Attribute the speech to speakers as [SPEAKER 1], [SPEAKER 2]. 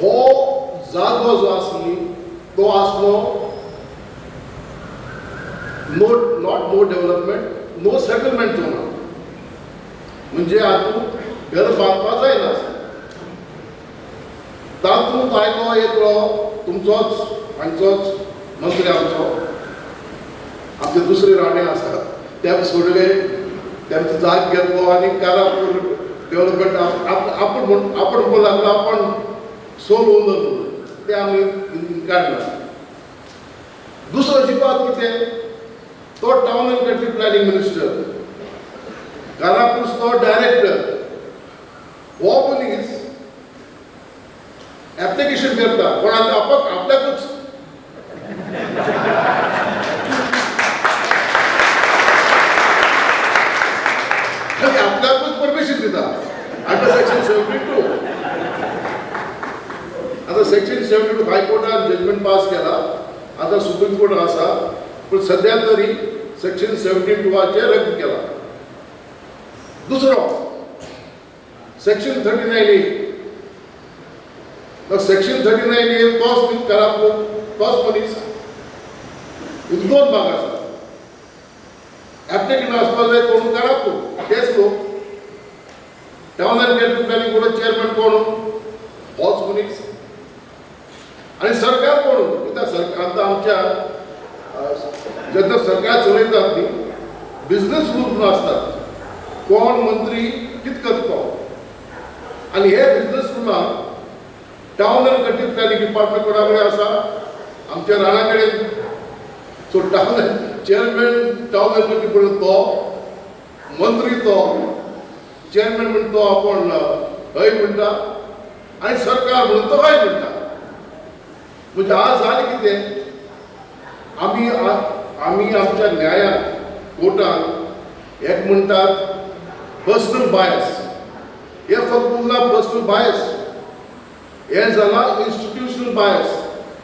[SPEAKER 1] हो जागो जो आसली तो आसलो not no development, no settlement zone. म्हणजे हातूंत घर बांदपा जायना. तातूंत आयलो एकलो तुमचोच हांचोच मंत्री आमचो, आमचे दुसरे राणे आसात, ते सोडले, त्यांची जाग घेतलो आणि कारापूर डेव्हलपमेंट आपण म्हणून लागलो आपण सोल ओनर म्हणून ते आम्ही काढला. दुसरो जिपात कितें तो town and country planning minister, कारापूरचो डायरेक्टर. हो मनीस ऍप्लिकेशन करता कोणाक आपल्याकूच आपल्याकूच परमिशन दिता. आता सेक्शन 72 आता सेक्शन 72 हायकोर्टान जजमेंट पास केला, आता सुप्रीम कोर्ट आसा, पण सध्या तरी सेक्शन 72 रद्द केला. दुसरो सेक्शन 39A. सेक्शन 39A तोच कारापूर तोच मनीस दोन भाग आसा. ऍप्लिकेंट आसपाक जाय कोण कारापूर तेच लोक, town and country planning board chairman कोण होच मनीस, आणि सरकार कोण. आता आमच्या जेन्ना सरकार चलयतात न्ही बिझनेस रूल म्हणून आसतात, कोण मंत्री कित करता, आणि हे बिझनेस रूलान town and country planning department कोणा कडेन आसा, आमच्या राणा कडेन. So town chairman town and country म्हणून तो, मंत्री तो, चेअरमॅन म्हणून तो आपण हय म्हणटा, आणि सरकार म्हणून तो हय म्हणटा. म्हणजे आज जालें कितें, आमी आमच्या न्यायात कोर्टान एक म्हणटात पर्सनल बायस. हे फक्त उरला पर्सनल बायस, हे जाला इन्स्टिट्यूशनल बायस.